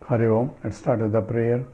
Hari Om. Let's start with the prayer.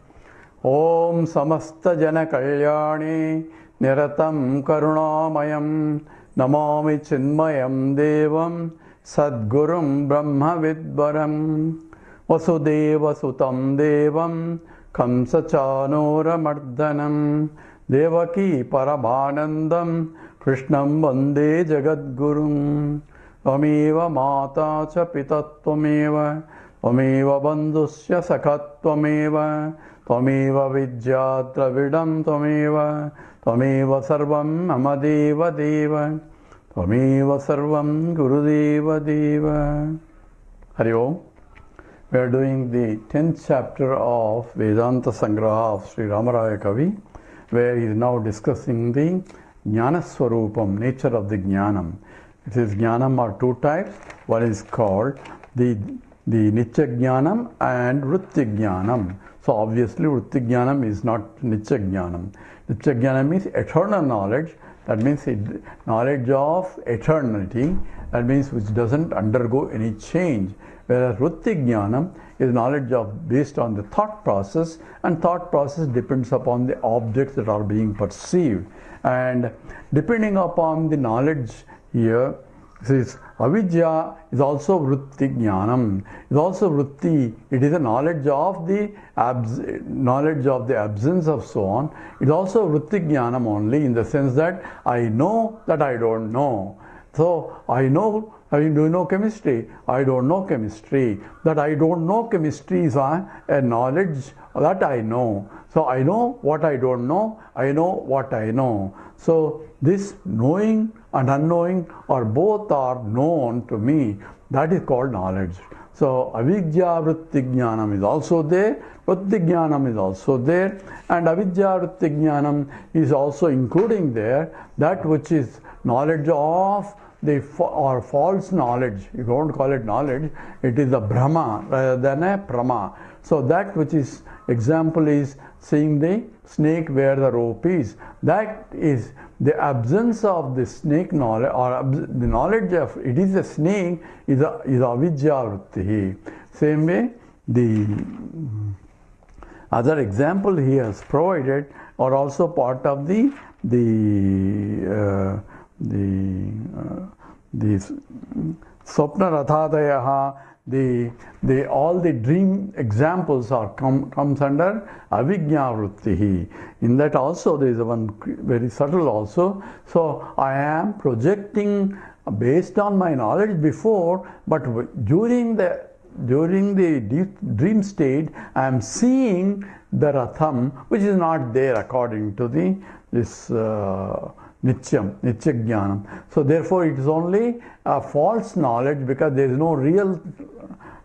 Om Samasta Jana Kalyani Niratam Karunamayam Namami Chinmayam Devam Sadgurum Brahma Vidvaram Vasudeva Sutam Devam Kamsa Chanora Mardanam Devaki Paramanandam Krishnam Vande Jagadgurum Tvameva Mata Cha Pitattvameva Tvameva Bandhusya Sakattvameva Tvameva Vidya Dravidam Tvameva Tvameva Sarvam Mama Deva Deva Tvameva Sarvam Gurudeva Deva. Hari Om. We are doing the 10th chapter of Vedanta Sangraha of Sri Ramaraya Kavi, where he is now discussing the Jnana Swarupam, nature of the Jnanam. It is Jnanam are two types. One is called the Nitya Jnanam and Vritti Jnanam. So obviously Vritti Jnanam is not Nitya Jnanam. Nitya Jnanam means eternal knowledge. That means knowledge of eternity. That means which doesn't undergo any change. Whereas Vritti Jnanam is knowledge of based on the thought process, and thought process depends upon the objects that are being perceived. And depending upon the knowledge here, this avidya is also Vritti Jnanam. It is also Vritti. It is a knowledge of the absence of so on. It is also Vritti Jnanam only in the sense that I know that I don't know. So I know. Do you know chemistry? I don't know chemistry. That I don't know chemistry is a knowledge that I know. So I know what I don't know. I know what I know. So this knowing and unknowing are both are known to me. That is called knowledge. So avidya vritti jnanam is also there. Vritti jnanam is also there. And avidya vritti jnanam is also including there that which is knowledge of or false knowledge. You don't call it knowledge, it is a Brahma rather than a Prama. So that which is, example is seeing the snake where the rope is. That is the absence of the snake knowledge, or the knowledge of it is a snake is avidya vritti. Same way, the other example he has provided are also part of the Swapna Rathadayaha, all the dream examples are comes under Avijñā Vrittihi. In that also there is one very subtle also. So I am projecting based on my knowledge before, but during the deep dream state I am seeing the Ratham which is not there according to this Nitya Jnanam. So therefore it is only a false knowledge because there is no real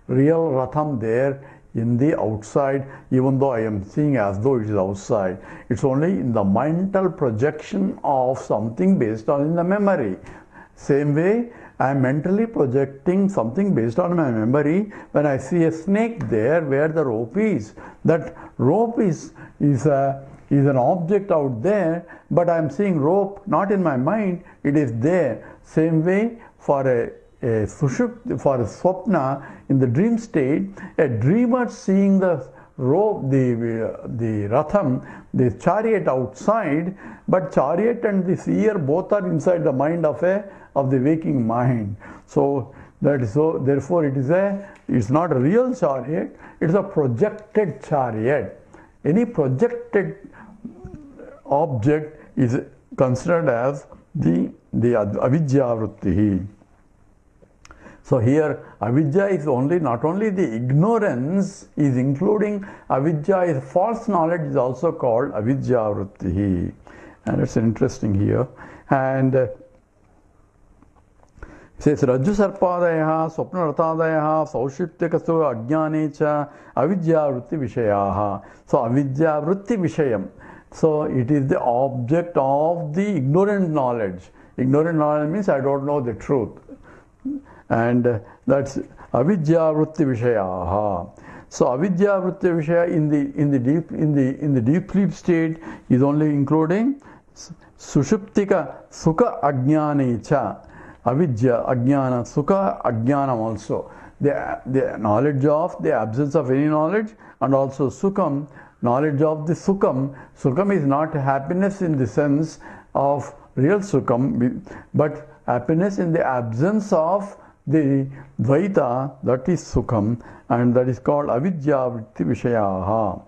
Ratham there in the outside, even though I am seeing as though it is outside. It's only in the mental projection of something based on in the memory. Same way, I am mentally projecting something based on my memory when I see a snake there where the rope is. That rope is an object out there, but I am seeing rope not in my mind, it is there. Same way for a swapna in the dream state, a dreamer seeing the rope, the ratham, the chariot outside, but chariot and the seer both are inside the mind of the waking mind. So that is so. Therefore, it's not a real chariot. It's a projected chariot. Any projected object is considered as the avidya vrittihi. So here avidya is not only the ignorance is including avidya is false knowledge is also called avidya vrittihi. And it's interesting here. And it says Rajju Sarpadayaha, Swapna Rathadayaha, Saushiptyakasu Ajnanecha, Avidya Vritti Vishayaha. So Avidya Vritti Vishayam. So it is the object of the ignorant knowledge. Ignorant knowledge means I don't know the truth. And that's Avidya Vritti Vishayaha. So Avidya Vritti Vishaya in the deep sleep state is only including Sushuptika Sukha Ajnanecha. Avidya, Ajnana, Sukha, Ajnanam also. the knowledge of the absence of any knowledge, and also sukham, knowledge of the sukham. Sukham is not happiness in the sense of real sukham, but happiness in the absence of the dvaita, that is sukham, and that is called avidya vritti vishayaha.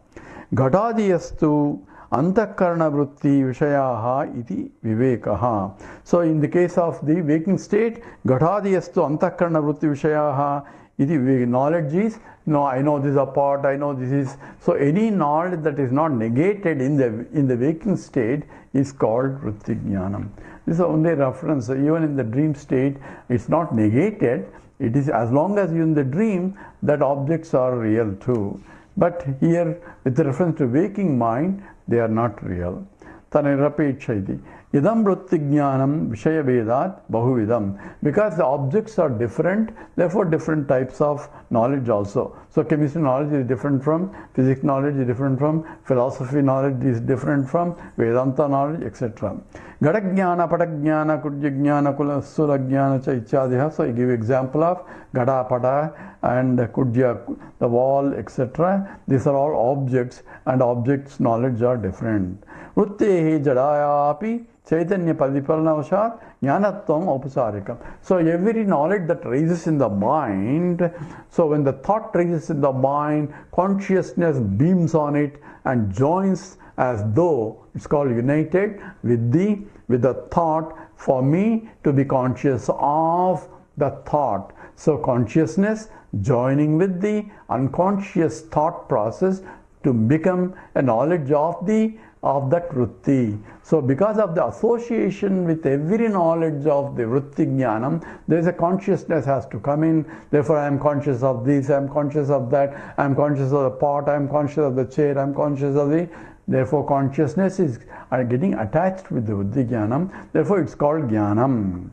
Ghataadiyastu antakarana vritti vishayaha iti vivekaha. So in the case of the waking state, ghataadiyastu antakarana vritti vishayaha iti viveka. Knowledge is, no, I know this is a part, I know this is. So any knowledge that is not negated in the waking state is called vritti jnanam. This is only reference. Even in the dream state, it's not negated. It is as long as you're in the dream that objects are real too. But here, with reference to waking mind, they are not real. Tanirapechhaiti. Idam vritti jnanam vishaya vedat bahuvidam. Because the objects are different, therefore different types of knowledge also. So chemistry knowledge is different from, physics knowledge is different from, philosophy knowledge is different from, Vedanta knowledge, etc. Gadajnana, Patajnana, Kudjajnana, Surajnana, Ityadiha. So I give example of Gada, Pada and Kudja, the wall, etc. These are all objects, and objects knowledge are different. Vrittehi Jadayapi Chaitanya Padiparanavashat Jnanatvam Upasarikam. So every knowledge that rises in the mind, so when the thought rises in the mind, consciousness beams on it and joins as though it's called united with the thought, for me to be conscious of the thought. So consciousness joining with the unconscious thought process to become a knowledge of that vritti. So because of the association with every knowledge of the vritti jnanam, there is a consciousness has to come in. Therefore I am conscious of this, I am conscious of that, I am conscious of the pot, I am conscious of the chair, I am conscious of the... Therefore consciousness is getting attached with the vritti jnanam. Therefore it's called jnanam.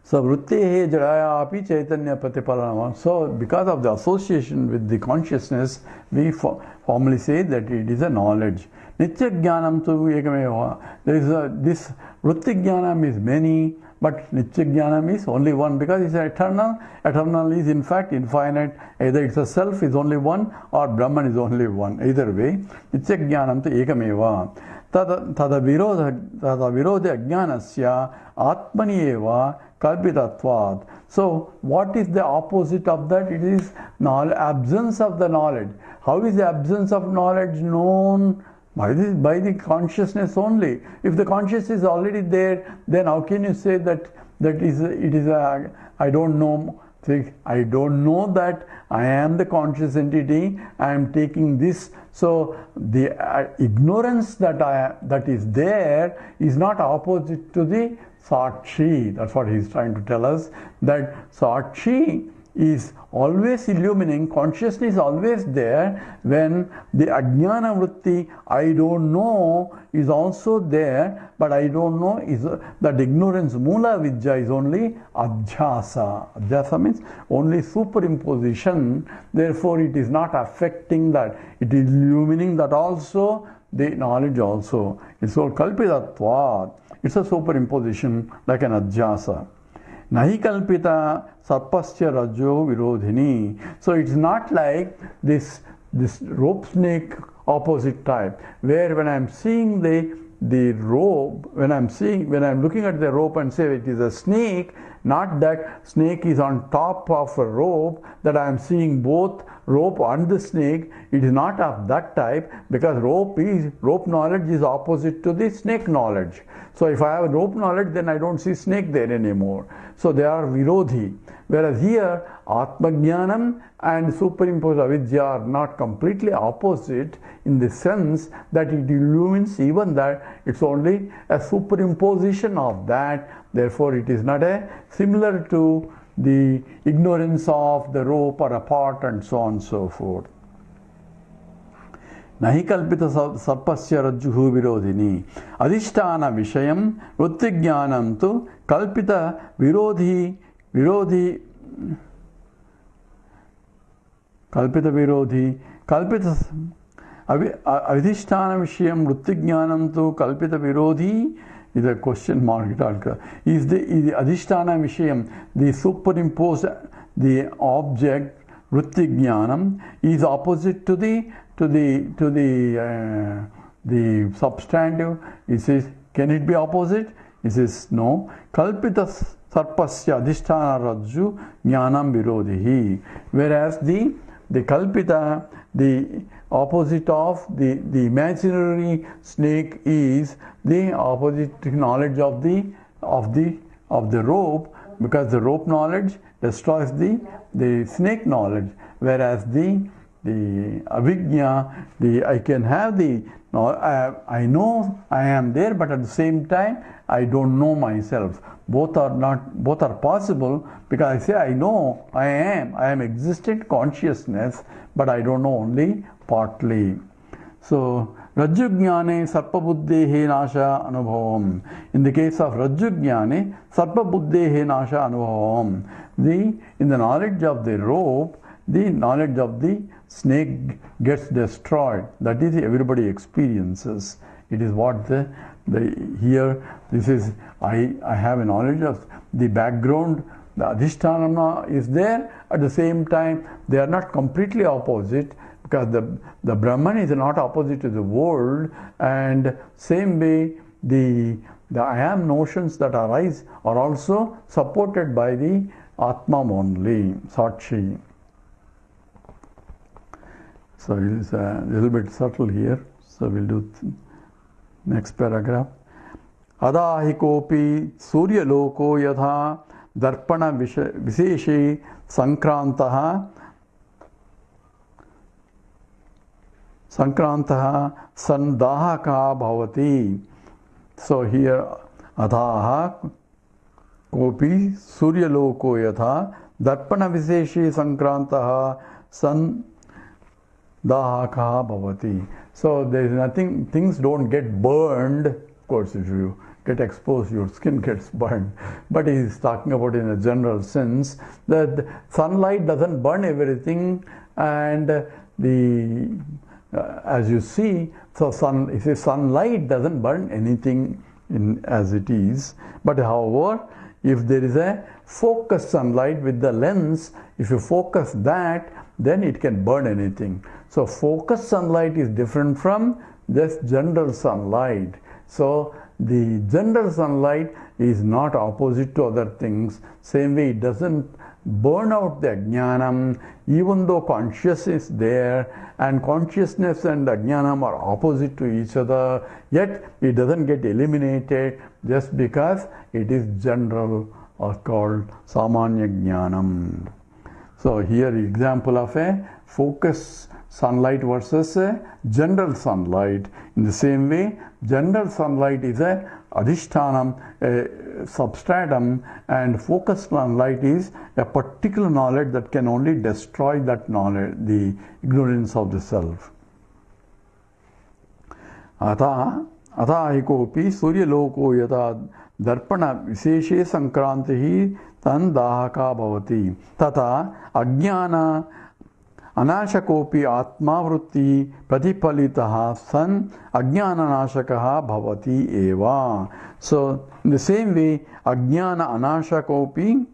So vrittehe jadaya api chaitanya patipalanam. So because of the association with the consciousness, we formally say that it is a knowledge. Nitya jnanam tu ekameva. There is this vritti jnanam is many, but nitya jnanam is only one, because it's eternal. Eternal is in fact infinite. Either it's a self is only one, or Brahman is only one. Either way, nitya jnanam tu ekameva. Tada virodha ajnanasya atmani eva kalpitatvad. So what is the opposite of that? It is absence of the knowledge. How is the absence of knowledge known? By the consciousness only. If the consciousness is already there, then how can you say that it is a I don't know? I don't know that I am the conscious entity, I am taking this. So the ignorance that is there is not opposite to the Sakshi. That's what he is trying to tell us, that Sakshi is always illuminating, consciousness is always there when the Ajnana Vritti, I don't know, is also there, but I don't know is that ignorance, Mula Vidya is only Adhyasa. Adhyasa means only superimposition, therefore it is not affecting that, it is illuminating that also, the knowledge also. It's called Kalpitatvat. It's a superimposition like an Adhyasa. Nahi kalpita sarpasya rajo virodhini. So it's not like this rope snake opposite type, where when I'm seeing the rope, when I'm looking at the rope and say it is a snake, not that snake is on top of a rope, that I am seeing both rope and the snake. It is not of that type, because rope knowledge is opposite to the snake knowledge. So if I have rope knowledge, then I don't see snake there anymore. So they are virodhi. Whereas here, Atmajnanam and superimposed avidya are not completely opposite, in the sense that it illumines even that, it's only a superimposition of that. Therefore it is not similar to the ignorance of the rope or a pot and so on and so forth. Nahi kalpita sarpasya rajjuhu virodhini. Adhisthana vishayam vritti tu kalpita virodhi adhisthana vishayam vritti tu kalpita virodhi is a question mark. Is the adhisthana vishayam, the superimposed, the object, vritti jnanam, is opposite to the substantive? He says, can it be opposite? He says, no. Kalpita sarpasya adhisthana rajju jnanam virodhihi. Whereas the kalpita, the opposite of the imaginary snake, is the opposite knowledge of the rope, because the rope knowledge destroys the snake knowledge, whereas the avijna, I can have I know I am there, but at the same time I don't know myself. Both are possible, because I say I know I am existent consciousness, but I don't know only partly. So Rajjujnane Sarpabuddhehe Nasha Anubhavam. In the case of Rajjujnane, Sarpabuddhehe Nasha Anubhavam. In the knowledge of the rope, the knowledge of the snake gets destroyed. That is, everybody experiences. It is what here, this is, I have a knowledge of the background, the adhisthana is there. At the same time, they are not completely opposite, because the Brahman is not opposite to the world, and same way the I am notions that arise are also supported by the Atma only, Sakshi. So it is a little bit subtle here. So we'll do next paragraph. Adahi kopi surya loko yatha darpana viseshe sankrantaha sandahaka bhavati. So here adaha kopi surya loko yatha darpana viseshe sankrantaha sandahaka bhavati. So there is nothing, things don't get burned. Of course, if you get exposed, your skin gets burned. But he is talking about in a general sense that sunlight doesn't burn everything, and as you see, so sunlight doesn't burn anything as it is. But however, if there is a focused sunlight with the lens, if you focus that, then it can burn anything. So focused sunlight is different from just general sunlight. So the general sunlight is not opposite to other things. Same way, it doesn't burn out the ajnanam, even though consciousness is there, and consciousness and ajnanam are opposite to each other, yet it doesn't get eliminated just because it is general, or called samanya jnanam. So here example of a focus sunlight versus a general sunlight. In the same way, general sunlight is a adhishthanam, a substratum, and focused sunlight is a particular knowledge that can only destroy that knowledge, the ignorance of the self. Atha ikopi surya loko yata darpana viseshe sankrantihi tan dahaka bhavati tata ajnana anashakopi atma vritti pratipalitaha san ajnana nashakaha bhavati eva. So in the same way, ajnana anashakopi,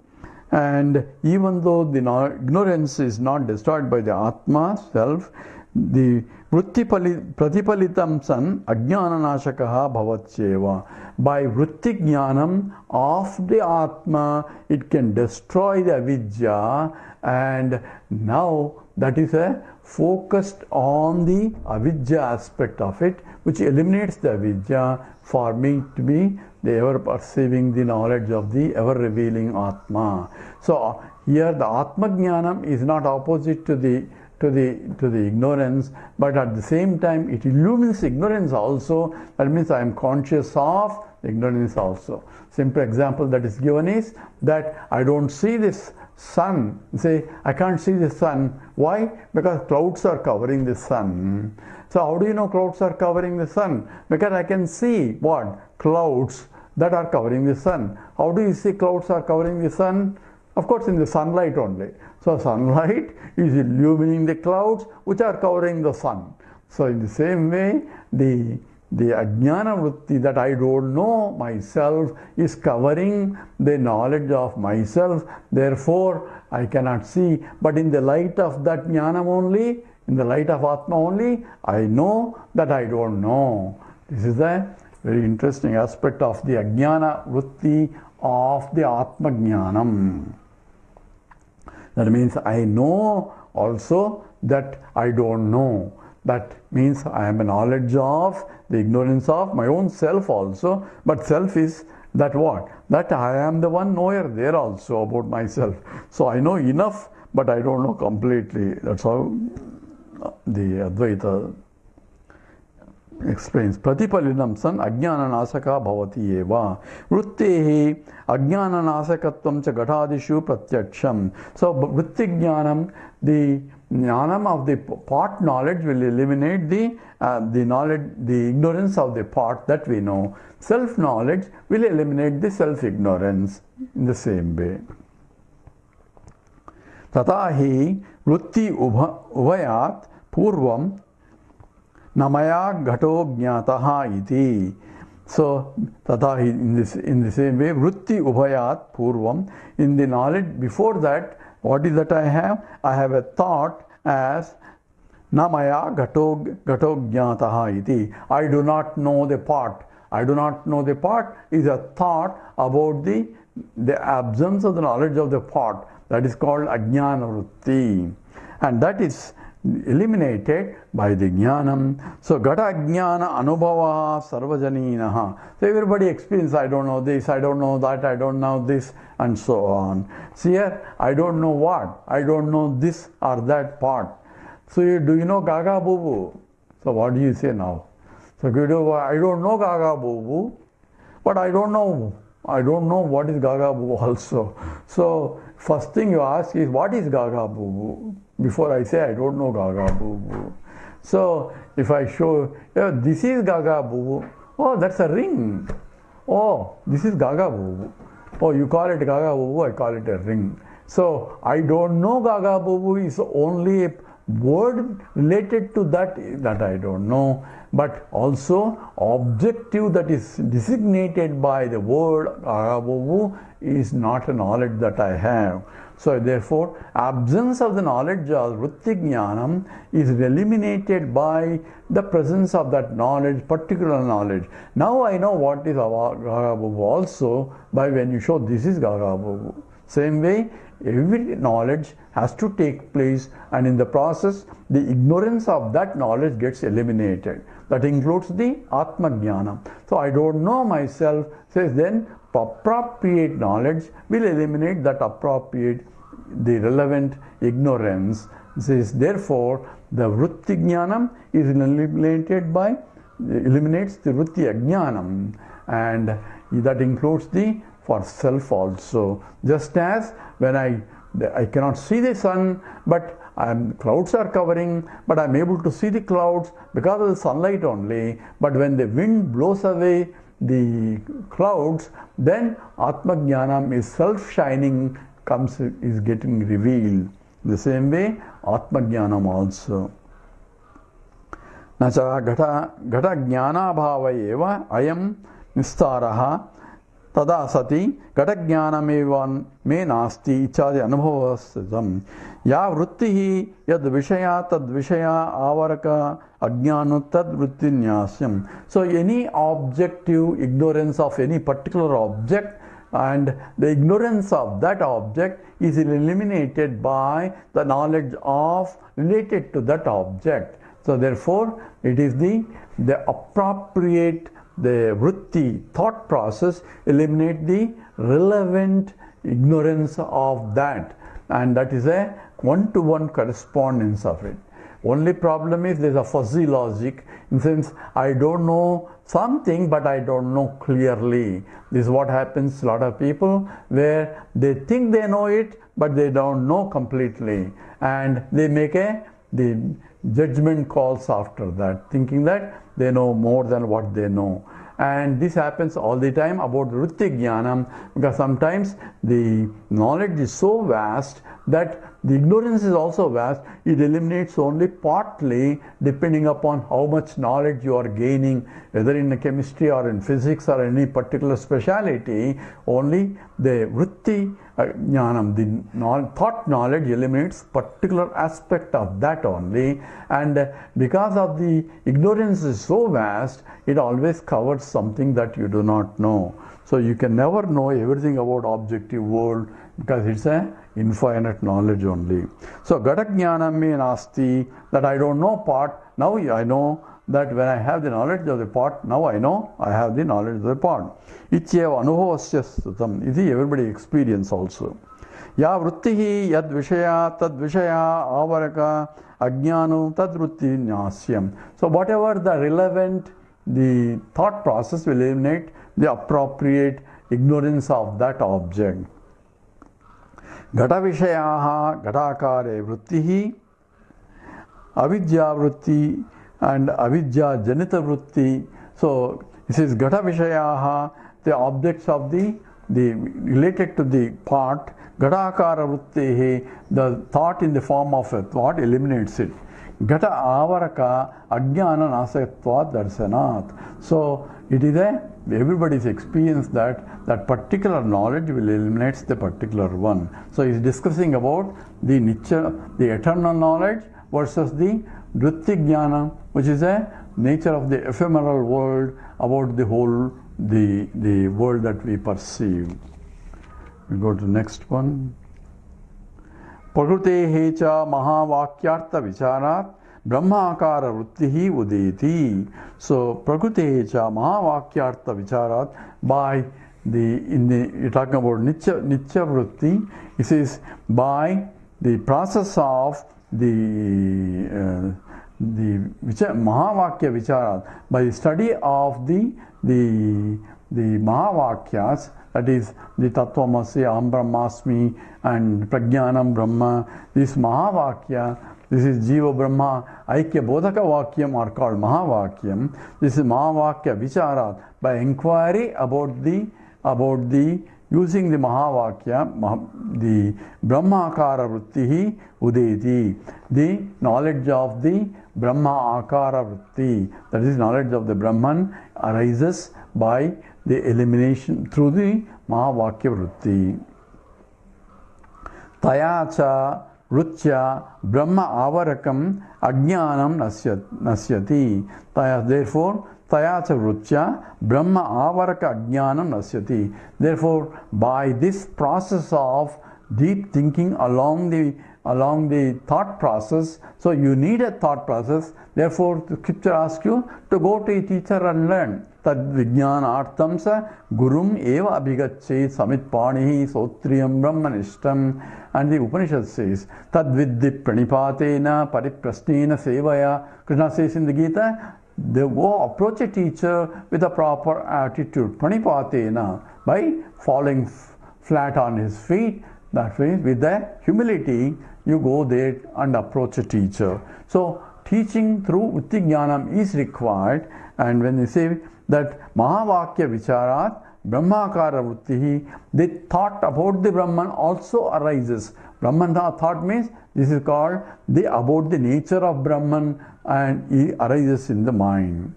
and even though the ignorance is not destroyed by the atma self, the vritti pratipalitam san ajnana nashakaha bhavatyeva. By vritti jnanam of the atma, it can destroy the avidya, and now that is a focused on the avidya aspect of it, which eliminates the avidya for me to be the ever perceiving the knowledge of the ever revealing atma. So here the atma jnanam is not opposite to the ignorance, but at the same time it illumines ignorance also. That means I am conscious of ignorance also. Simple example that is given is that I don't see this sun. Say, I can't see the sun. Why? Because clouds are covering the sun. So how do you know clouds are covering the sun? Because I can see what? Clouds that are covering the sun. How do you see clouds are covering the sun? Of course, in the sunlight only. So sunlight is illumining the clouds which are covering the sun. So in the same way, the the ajnana vritti, that I don't know myself, is covering the knowledge of myself. Therefore, I cannot see. But in the light of that jnanam only, in the light of Atma only, I know that I don't know. This is a very interesting aspect of the ajnana vritti of the Atma jnanam. That means I know also that I don't know. That means I am a knowledge of the ignorance of my own self also. But self is that what? That I am the one knower there also about myself. So I know enough, but I don't know completely. That's how the Advaita explains. Pratipalinam san ajnananasaka bhavati eva. Vrittehi ajnananasakatvam cha ghatadishu pratyaksham. So vritti jnanam, the jnanam of the part knowledge will eliminate the knowledge, the ignorance of the part that we know. Self knowledge will eliminate the self ignorance in the same way. Tatahi vritti ubhayat purvam namaya ghato jnataha iti. So tatahi, in the same way, vritti ubhayat purvam, in the knowledge before that, what is that I have? I have a thought as namaya ghato jnataha iti. I do not know the part. I do not know the part is a thought about the absence of the knowledge of the part. That is called ajnana vritti. And that is eliminated by the jnanam. So gata jnana anubhava sarvajaninaha. So everybody experiences, I don't know this, I don't know that, I don't know this, and so on. See here, I don't know what, I don't know this or that part. So do you know Gaga Boo? So what do you say now? So I don't know Gaga Boo, but I don't know what is Gaga Boo also. So first thing you ask is, what is Gaga Boo? Before I say I don't know Gaga Boo. So if I show, this is Gaga Boo, oh, that's a ring. Oh, this is Gaga Boo. Oh, you call it Gaga Boo, I call it a ring. So I don't know Gaga Boo is only a word related to that I don't know, but also objective that is designated by the word Gaga Boo is not a knowledge that I have. So therefore, absence of the knowledge of vritti jnanam is eliminated by the presence of that knowledge, particular knowledge. Now I know what is Gaga Boo also by when you show this is Gaga Boo. Same way, every knowledge has to take place, and in the process, the ignorance of that knowledge gets eliminated. That includes the Atma Jnana. So I don't know myself, says then appropriate knowledge will eliminate that appropriate, the relevant ignorance. Says therefore the vritti jnanam is eliminated by, eliminates the vritti ajnanam, and that includes the for self also. Just as when I cannot see the sun, but clouds are covering, but I am able to see the clouds because of the sunlight only. But when the wind blows away the clouds, then Atma Jnanam is self-shining, is getting revealed. The same way, Atma Jnanam also. Nacha gata jnana bhava eva ayam nistaraha tada sati gata jnanamevan me nasti ichadi anubhavastam ya vrittihi yad vishaya tad vishaya avaraka ajnanu tad vrittinyasam. So any objective ignorance of any particular object and the ignorance of that object is eliminated by the knowledge of related to that object. So therefore it is the appropriate, the vritti thought process eliminate the relevant ignorance of that, and that is a one-to-one correspondence of it. Only problem is there's a fuzzy logic, in the sense I don't know something but I don't know clearly. This is what happens to a lot of people, where they think they know it but they don't know completely, and they make the judgment calls after that, thinking that they know more than what they know. And this happens all the time about vritti jnanam, because sometimes the knowledge is so vast that the ignorance is also vast. It eliminates only partly depending upon how much knowledge you are gaining, whether in chemistry or in physics or any particular speciality. Only the vritti jnanam, the thought knowledge, eliminates particular aspect of that only. And because of the ignorance is so vast, it always covers something that you do not know. So you can never know everything about objective world because it's a infinite knowledge only. So Ghata Jnanam me nasti, that I don't know part, now I know that when I have the knowledge of the part, now I know I have the knowledge of the part. Ityeva anubhavasya stutam, this is everybody experience also. Ya vrittihi yad vishaya tad vishaya avaraka ajnanu tad vritti nyasyam. So whatever the relevant, the thought process will eliminate the appropriate ignorance of that object. Ghata vishayaha ghatakare vrittihi avidya vritti and avidya janita vritti. So this is Ghata vishayaha, the objects of the related to the part. Ghatakara vrittihi, the thought in the form of a thought eliminates it. Ghata avaraka ajnana nasayatvat darsanat. So it is everybody's experience that that particular knowledge will eliminate the particular one. So he's discussing about the nature, the eternal knowledge versus the vritti jnana, which is a nature of the ephemeral world, about the whole, the world that we perceive. We go to the next one. Prakrutehe cha mahavakyartha vicharat brahmakara vrittihi udeti. So prakrutehe cha mahavakyartha vicharat, by you're talking about nitya vritti, it says by the process of the mahavakya vicharat, by the study of the mahavakyas, that is the Tattvamasi, Aham Brahmasmi and Prajnanam Brahma. This Mahavakya, this is Jiva Brahma, Aikya Bodhaka Vakyam are called Mahavakyam. This is Mahavakya Vicharat, by inquiry about the using the Mahavakya, the Brahmakara Vrittihi Udeti, the knowledge of the Brahma Akara Vritti, that is knowledge of the Brahman, arises by the elimination through the Mahavakya Vritti. Tayacha Ruchya Brahma Avarakam Ajnanam Nasyati. Therefore, Tayacha Ruchya Brahma Avaraka Ajnanam Nasyati. Therefore, by this process of deep thinking along the thought process, so you need a thought process. Therefore, the scripture asks you to go to a teacher and learn. Tad vijnanartam sa gurum eva abhigacche samit panihi sotriyam brahmanishtam. And the Upanishad says, Tad vidhi pranipatena pariprasnena sevaya. Krishna says in the Gita, they go approach a teacher with a proper attitude. Pranipatena, by falling flat on his feet. That way, with the humility, you go there and approach a teacher. So, teaching through Vritti Jnanam is required. And when you say that Mahavakya Vicharat, Brahmakara Vrittihi, the thought about the Brahman also arises. Brahman thought means this is called about the nature of Brahman, and it arises in the mind.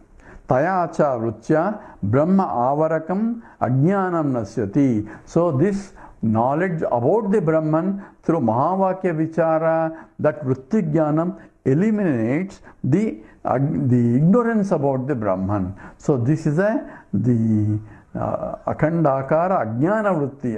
Tayacha Vritya Brahma Avarakam Ajnanam Nasyati. So this knowledge about the Brahman through Mahavakya Vichara, that Vritti Jnanam eliminates the ignorance about the Brahman. So this is the Akhandakara Ajnana Vritti.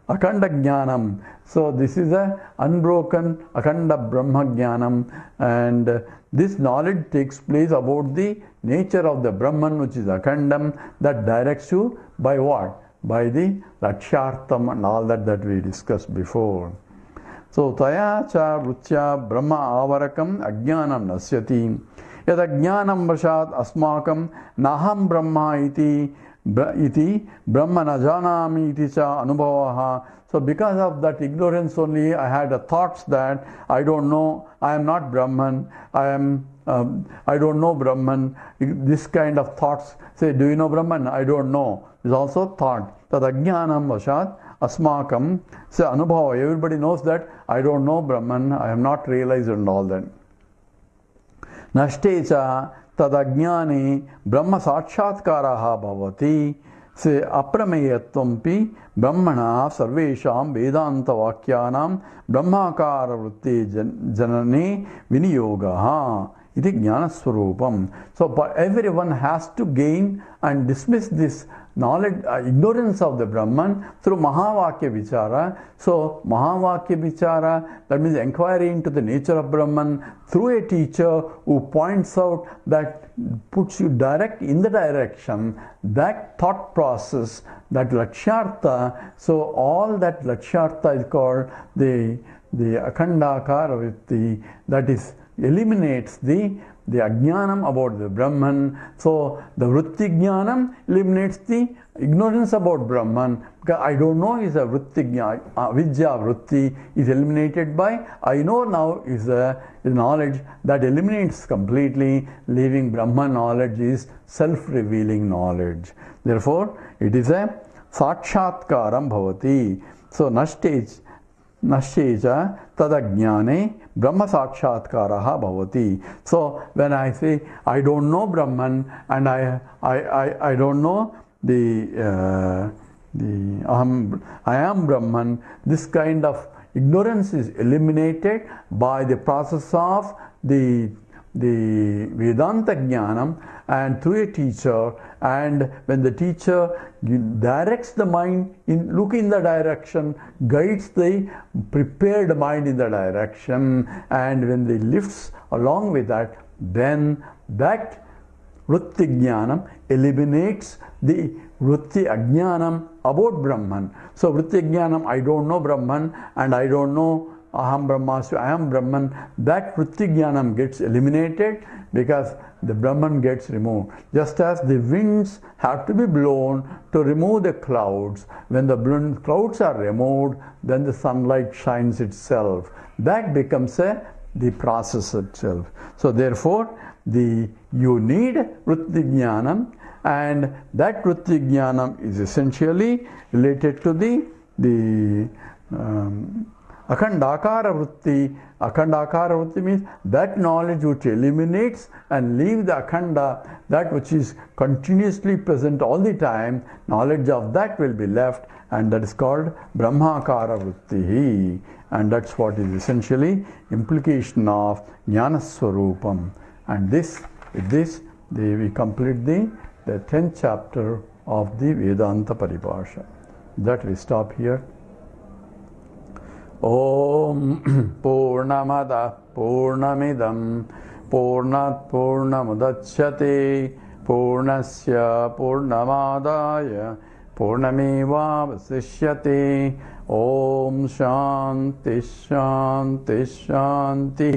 Akhanda Jnanam. So this is a unbroken Akhanda Brahma Jnanam, and this knowledge takes place about the nature of the Brahman, which is Akhandam, that directs you by what? By the Lakshartham and all that we discussed before. So Taya cha Ruchya Brahma Avarakam Ajnanam Nasyati. Yad Ajnanam Vashat Asmakam Naham Brahma iti Brahma Najanami iti cha Anubhavaha. So because of that ignorance only, I had thoughts that I don't know, I am not Brahman, I don't know Brahman. This kind of thoughts say, do you know Brahman? I don't know. Is also thought. tadajnanam vashat asmakam. So anubhava, everybody knows that I don't know Brahman, I have not realized and all that. Nashtecha tadajnani brahma sakshatkaraha bhavati. Se aprameyatvampi brahmana sarvesham vedanta vakyanam brahmakara vritti janani viniyogaha. Iti jnana swarupam. So but everyone has to gain and dismiss this knowledge, ignorance of the Brahman through Mahavakya Vichara. So Mahavakya Vichara, that means inquiry into the nature of Brahman through a teacher who points out, that puts you direct in the direction, that thought process, that Lakshyartha. So all that Lakshyartha is called the Akhandakara Vritti, that is eliminates the ajnanam about the Brahman. So the vritti jnanam eliminates the ignorance about Brahman. Because I don't know is a vritti jnana, vidya vritti is eliminated by I know now is a knowledge that eliminates completely, leaving Brahman knowledge is self-revealing knowledge. Therefore, it is a sakshatkaram bhavati. So Nashcheja tadajnane brahma sakshatkaraha bhavati. So when I say I don't know Brahman and I don't know the I am Brahman, this kind of ignorance is eliminated by the process of the Vedanta Jnanam and through a teacher. And when the teacher directs the mind in look in the direction, guides the prepared mind in the direction, and when they lifts along with that, then that vritti jnanam eliminates the vritti ajnanam about Brahman. So vritti jnanam, I don't know Brahman and I don't know Aham Brahmasmi, I am Brahman, that vritti jnanam gets eliminated because the Brahman gets removed. Just as the winds have to be blown to remove the clouds. When the clouds are removed, then the sunlight shines itself. That becomes the process itself. So therefore, you need vritti jnanam, and that vritti jnanam is essentially related to the Akhandakara vritti. Akhandakara vritti means that knowledge which eliminates and leaves the akhanda, that which is continuously present all the time, knowledge of that will be left, and that is called Brahmakara vritti. And that's what is essentially implication of Jnana Swarupam. And with this we complete the 10th chapter of the Vedanta Paribhasha. That we stop here. Om Purnamada Purnamidam Purnat Purnamudachyate Purnasya Purnamadaya Purnameva Vasishyate. Om Shanti Shanti Shanti.